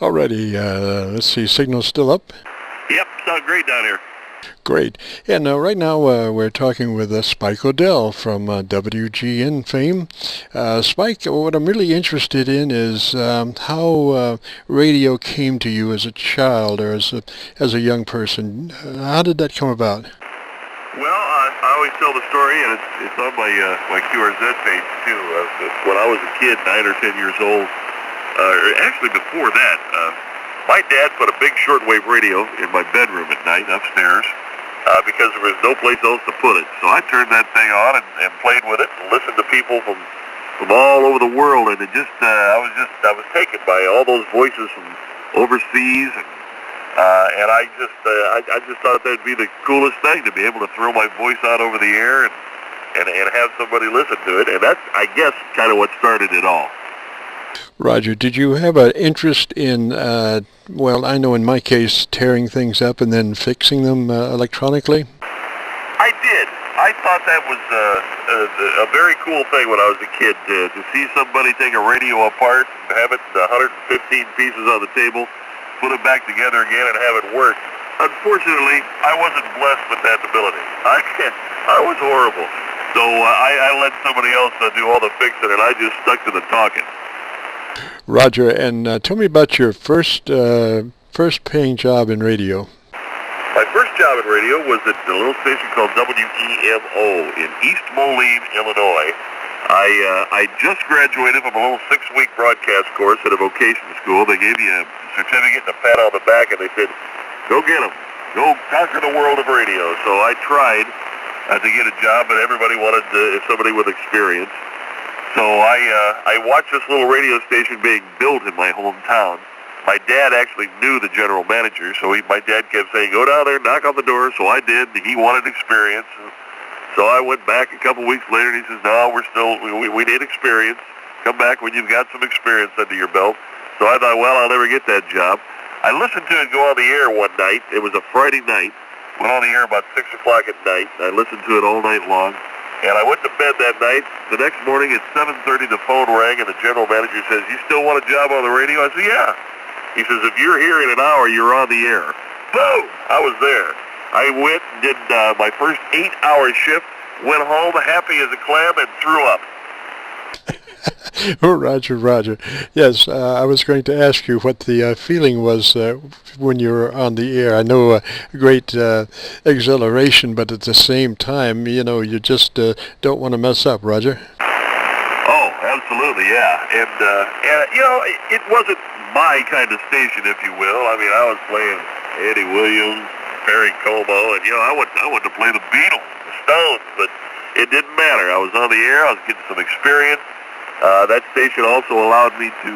Alrighty, let's see, signal's still up? Yep, sound great down here. Great. And right now we're talking with Spike O'Dell from WGN fame. Spike, what I'm really interested in is how radio came to you as a child or as a young person. How did that come about? Well, I always tell the story, and it's on my QRZ page too. When I was a kid, 9 or 10 years old, or actually before that, my dad put a big shortwave radio in my bedroom at night upstairs because there was no place else to put it. So I turned that thing on and played with it and listened to people from all over the world, and I was taken by all those voices from overseas, and I just thought that'd be the coolest thing to be able to throw my voice out over the air and have somebody listen to it, and that's, I guess, kind of what started it all. Roger, did you have an interest in, well, I know in my case, tearing things up and then fixing them electronically? I did. I thought that was a very cool thing when I was a kid, to see somebody take a radio apart and have it 115 pieces on the table, put it back together again and have it work. Unfortunately, I wasn't blessed with that ability. I was horrible. So I let somebody else do all the fixing, and I just stuck to the talking. Roger, and tell me about your first paying job in radio. My first job in radio was at a little station called WEMO in East Moline, Illinois. I just graduated from a little 6-week broadcast course at a vocation school. They gave you a certificate and a pat on the back, and they said, go get them. Go conquer the world of radio. So I tried to get a job, but everybody wanted somebody with experience. So I watched this little radio station being built in my hometown. My dad actually knew the general manager, so my dad kept saying, go down there, knock on the door. So I did. He wanted experience. So I went back a couple weeks later, and he says, no, we need experience. Come back when you've got some experience under your belt. So I thought, well, I'll never get that job. I listened to it go on the air one night. It was a Friday night. Went on the air about 6 o'clock at night. I listened to it all night long. And I went to bed that night. The next morning at 7:30, the phone rang, and the general manager says, you still want a job on the radio? I said, yeah. He says, if you're here in an hour, you're on the air. Boom! I was there. I went and did my first 8-hour shift, went home happy as a clam, and threw up. Oh, Roger. Yes, I was going to ask you what the feeling was when you were on the air. I know great exhilaration, but at the same time, you know, you just don't want to mess up, Roger. Oh, absolutely, yeah. And you know, it wasn't my kind of station, if you will. I mean, I was playing Eddie Williams, Perry Como, and, you know, I wanted to play the Beatles, the Stones, but it didn't matter. I was on the air. I was getting some experience. That station also allowed me to,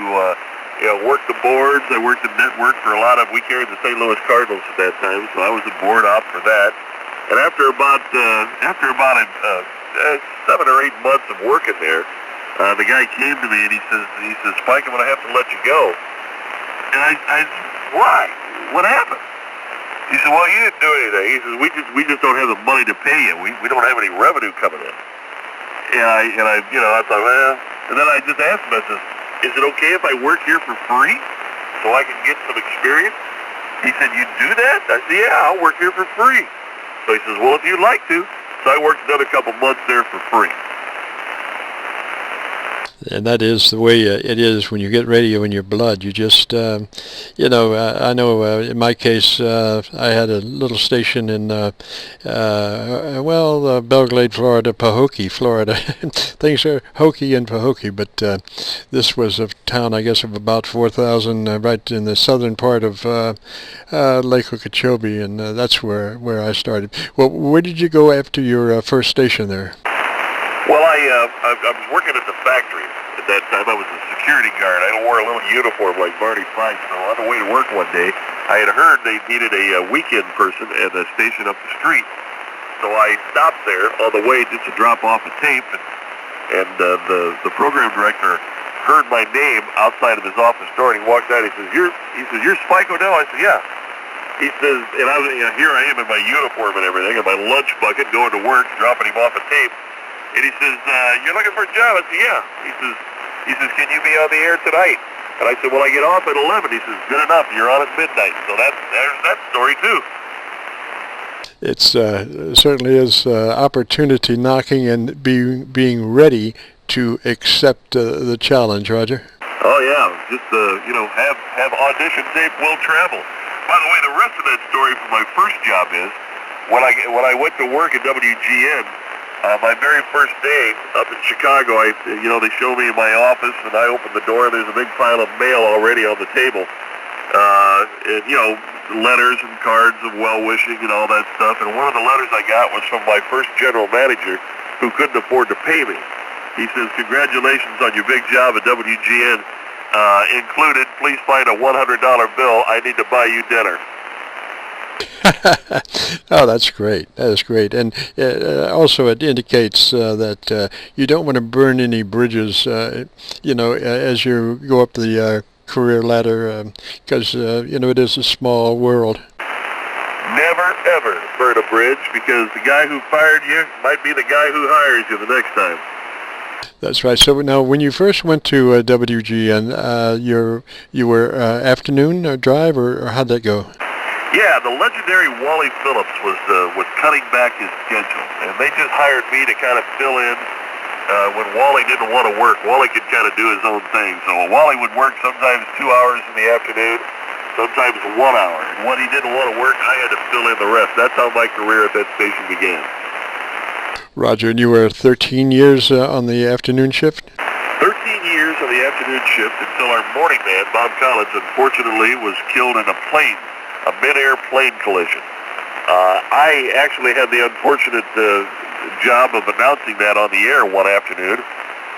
you know, work the boards. I worked the network for we carried the St. Louis Cardinals at that time, so I was a board op for that. And after about 7 or 8 months of working there, the guy came to me and he says, Spike, I'm going to have to let you go. And I said, why? What happened? He said, well, you didn't do anything. He says, we just don't have the money to pay you. We don't have any revenue coming in. And I you know, I thought, well. And then I just asked him, I said, is it okay if I work here for free so I can get some experience? He said, you do that? I said, yeah, I'll work here for free. So he says, well, if you'd like to. So I worked another couple months there for free. And that is the way it is when you get radio in your blood. You just, you know, I know in my case, I had a little station in, Belgrade, Florida, Pahokee, Florida. Things are hokey in Pahokee, but this was a town, I guess, of about 4,000 right in the southern part of Lake Okeechobee, and that's where I started. Well, where did you go after your first station there? Well, I was working at the factory at that time. I was a security guard. I wore a little uniform like Barney Fife. So on the way to work one day, I had heard they needed a weekend person at a station up the street. So I stopped there on the way just to drop off a tape, and the program director heard my name outside of his office door, and he walked out. He says, "You're Spike O'Dell?" I said, "Yeah." He says, and here I am in my uniform and everything, and my lunch bucket, going to work, dropping him off a tape. And he says, "You're looking for a job?" I said, "Yeah." He says, "Can you be on the air tonight?" And I said, well, I get off at 11. He says, good enough. You're on at midnight. So there's that story, too. It's certainly is opportunity knocking and being ready to accept the challenge, Roger. Oh, yeah. Just, have audition tape will travel. By the way, the rest of that story from my first job is when I went to work at WGN, my very first day up in Chicago, they show me in my office, and I open the door, and there's a big pile of mail already on the table. Letters and cards of well-wishing and all that stuff. And one of the letters I got was from my first general manager who couldn't afford to pay me. He says, congratulations on your big job at WGN. Included, please find a $100 bill. I need to buy you dinner. Oh, that's great. That is great. And also it indicates that you don't want to burn any bridges, as you go up the career ladder, because, it is a small world. Never, ever burn a bridge, because the guy who fired you might be the guy who hires you the next time. That's right. So now, when you first went to WGN, you were afternoon drive, or how'd that go? Yeah, the legendary Wally Phillips was cutting back his schedule, and they just hired me to kind of fill in when Wally didn't want to work. Wally could kind of do his own thing. So Wally would work sometimes 2 hours in the afternoon, sometimes 1 hour. And when he didn't want to work, I had to fill in the rest. That's how my career at that station began. Roger, and you were 13 years on the afternoon shift? 13 years on the afternoon shift until our morning man, Bob Collins, unfortunately was killed in a mid-air plane collision. I actually had the unfortunate job of announcing that on the air one afternoon,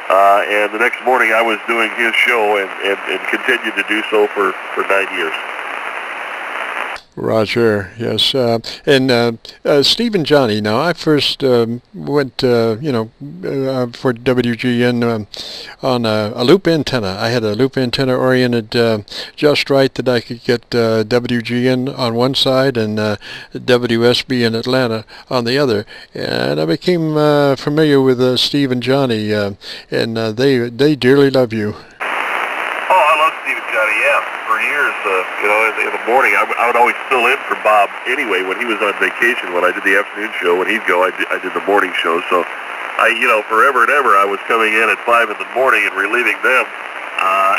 and the next morning I was doing his show and continued to do so for 9 years. Roger, yes. And Steve and Johnny, now I first went, for WGN on a loop antenna. I had a loop antenna oriented just right that I could get WGN on one side and WSB in Atlanta on the other. And I became familiar with Steve and Johnny, and they dearly love you. In the morning, I would always fill in for Bob anyway when he was on vacation. When I did the afternoon show, when he'd go, I did the morning show. So, forever and ever, I was coming in at 5 in the morning and relieving them.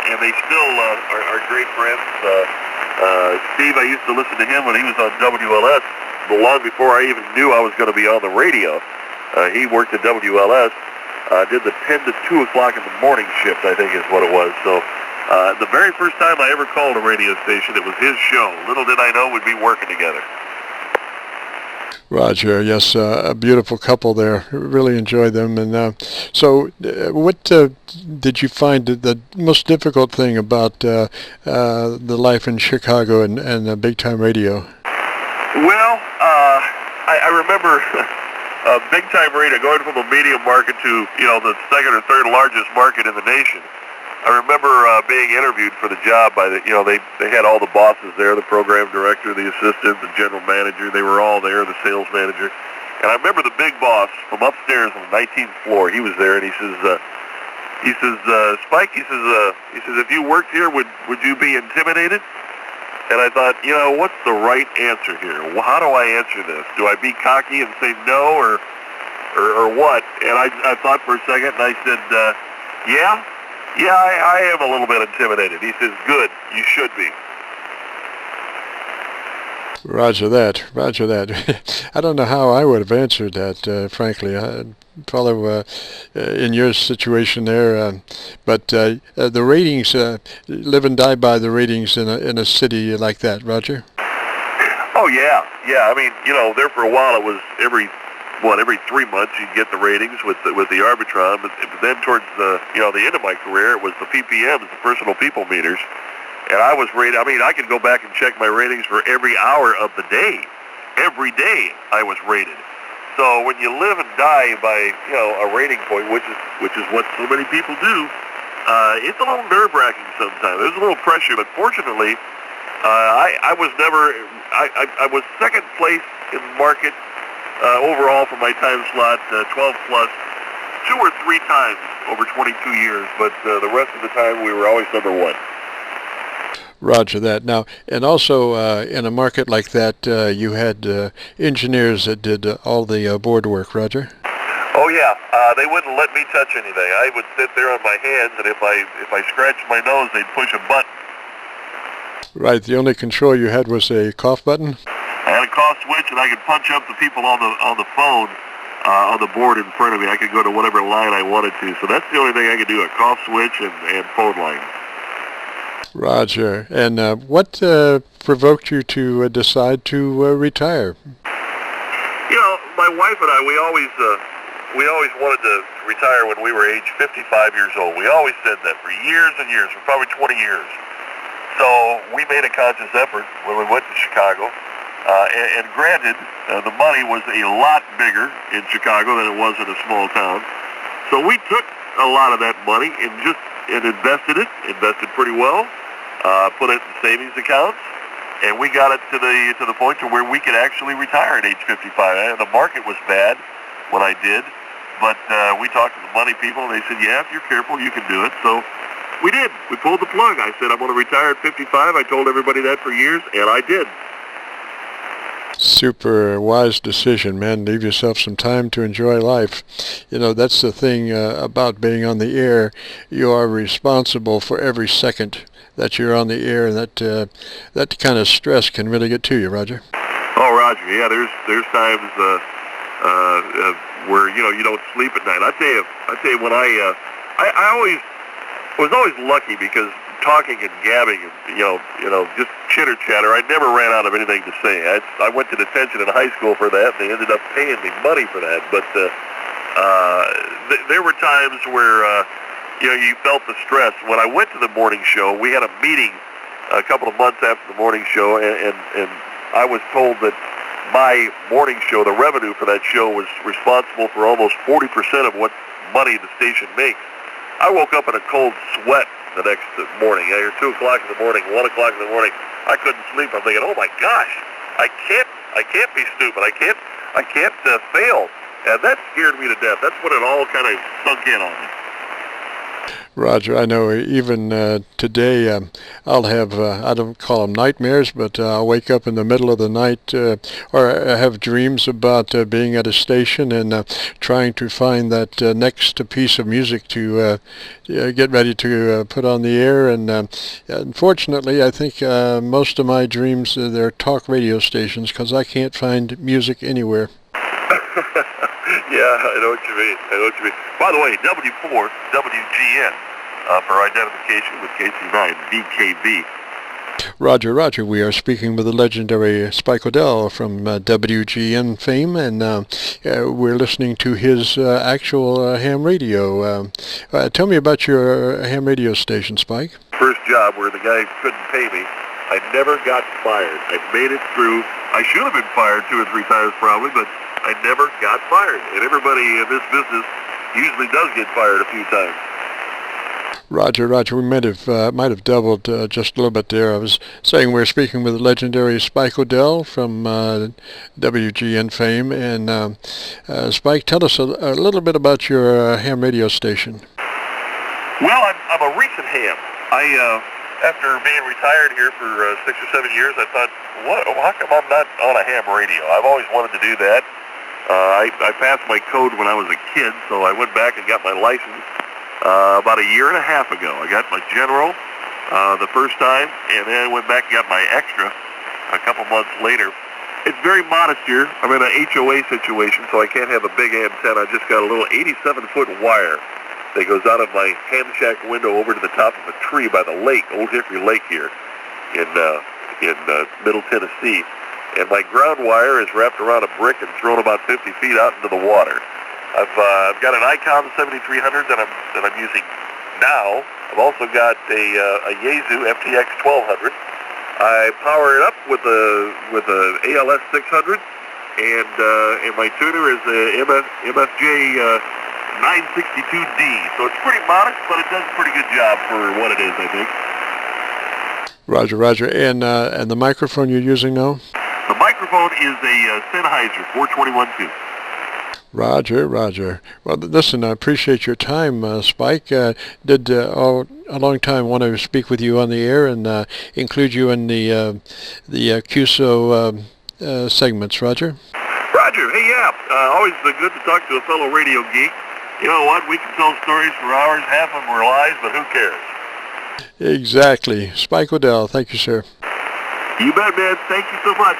And they still are great friends. Steve, I used to listen to him when he was on WLS long before I even knew I was going to be on the radio. He worked at WLS, did the 10 to 2 o'clock in the morning shift, I think is what it was. So. The very first time I ever called a radio station, it was his show. Little did I know we'd be working together. Roger, yes, a beautiful couple there. Really enjoyed them. And so what did you find the most difficult thing about the life in Chicago and big-time radio? Well, I remember big-time radio going from a medium market to, the second or third largest market in the nation. I remember being interviewed for the job by they had all the bosses there, the program director, the assistant, the general manager. They were all there, the sales manager. And I remember the big boss from upstairs on the 19th floor. He was there, and he says, Spike, he says, if you worked here, would you be intimidated? And I thought, what's the right answer here? How do I answer this? Do I be cocky and say no, or what? And I thought for a second, and I said, Yeah, I am a little bit intimidated. He says, good, you should be. Roger that. I don't know how I would have answered that, frankly. I'd follow in your situation there. But the ratings, live and die by the ratings in a city like that, Roger? Oh, yeah. I mean, there for a while it was every 3 months you'd get the ratings with the Arbitron, but then towards the end of my career, it was the PPMs, the personal people meters, and I was rated. I mean, I could go back and check my ratings for every hour of the day. Every day I was rated. So when you live and die by a rating point, which is what so many people do, it's a little nerve-wracking sometimes. There's a little pressure, but fortunately, I was never. I was second place in the market. Overall for my time slot, 12 plus, 2 or 3 times over 22 years, but the rest of the time we were always number 1. Roger that. Now, and also in a market like that, you had engineers that did all the board work, Roger? Oh yeah, they wouldn't let me touch anything. I would sit there on my hands, and if I scratched my nose, they'd push a button. Right. The only control you had was a cough button? I had a cough switch, and I could punch up the people on the phone on the board in front of me. I could go to whatever line I wanted to. So that's the only thing I could do, a cough switch and phone line. Roger. And what provoked you to decide to retire? You know, my wife and I, we always wanted to retire when we were age 55 years old. We always said that for years and years, for probably 20 years. So we made a conscious effort when we went to Chicago. And granted, the money was a lot bigger in Chicago than it was in a small town. So we took a lot of that money and invested pretty well, put it in savings accounts, and we got it to the point to where we could actually retire at age 55. And the market was bad when I did, but we talked to the money people, and they said, yeah, if you're careful, you can do it. So we did. We pulled the plug. I said, I'm going to retire at 55. I told everybody that for years, and I did. Super wise decision, man. Leave yourself some time to enjoy life. You know, that's the thing about being on the air. You are responsible for every second that you're on the air, and that kind of stress can really get to you, Roger. Oh, Roger, yeah, there's times where you don't sleep at night. I tell you when I was always lucky because talking and gabbing and just chitter chatter, I never ran out of anything to say. I went to detention in high school for that, and they ended up paying me money for that. But there were times where you felt the stress. When I went to the morning show, we had a meeting a couple of months after the morning show, and I was told that my morning show, the revenue for that show, was responsible for almost 40% of what money the station makes. I woke up in a cold sweat the next morning. 2 o'clock in the morning, 1 o'clock in the morning. I couldn't sleep. I'm thinking, oh my gosh, I can't be stupid. I can't fail. And that scared me to death. That's when it all kind of sunk in on me. Roger, I know even today I'll have, I don't call them nightmares, but I'll wake up in the middle of the night or I have dreams about being at a station and trying to find that next piece of music to get ready to put on the air. And unfortunately, I think most of my dreams, they're talk radio stations because I can't find music anywhere. Yeah, I know what you mean. By the way, W4WGN for identification with KC9VKV. Roger. We are speaking with the legendary Spike O'Dell from WGN fame, and we're listening to his actual ham radio. Tell me about your ham radio station, Spike. First job where the guy couldn't pay me. I never got fired. I made it through. I should have been fired 2 or 3 times probably, but I never got fired. And everybody in this business usually does get fired a few times. Roger, we might have doubled just a little bit there. I was saying we're speaking with the legendary Spike O'Dell from WGN fame. And Spike, tell us a little bit about your ham radio station. Well, I'm a recent ham. After being retired here for 6 or 7 years, I thought, how come I'm not on a ham radio? I've always wanted to do that. I passed my code when I was a kid, so I went back and got my license about 1.5 years ago. I got my general the first time, and then I went back and got my extra a couple months later. It's very modest here. I'm in an HOA situation, so I can't have a big antenna. I just got a little 87-foot wire that goes out of my ham shack window over to the top of a tree by the lake, Old Hickory Lake here in Middle Tennessee. And my ground wire is wrapped around a brick and thrown about 50 feet out into the water. I've got an ICOM 7300 that I'm using now. I've also got a Yaesu FTX 1200. I power it up with a ALS 600, and my tuner is a MFJ 962D. So it's pretty modest, but it does a pretty good job for what it is, I think. Roger. And the microphone you're using now? The microphone is a Sennheiser 421-2. Roger, Roger. Well, listen, I appreciate your time, Spike. Did a long time want to speak with you on the air and include you in the QSO segments, Roger. Roger, hey, yeah, always good to talk to a fellow radio geek. You know what, we can tell stories for hours, half of them are lies, but who cares? Exactly. Spike O'Dell, thank you, sir. You bet, man. Thank you so much.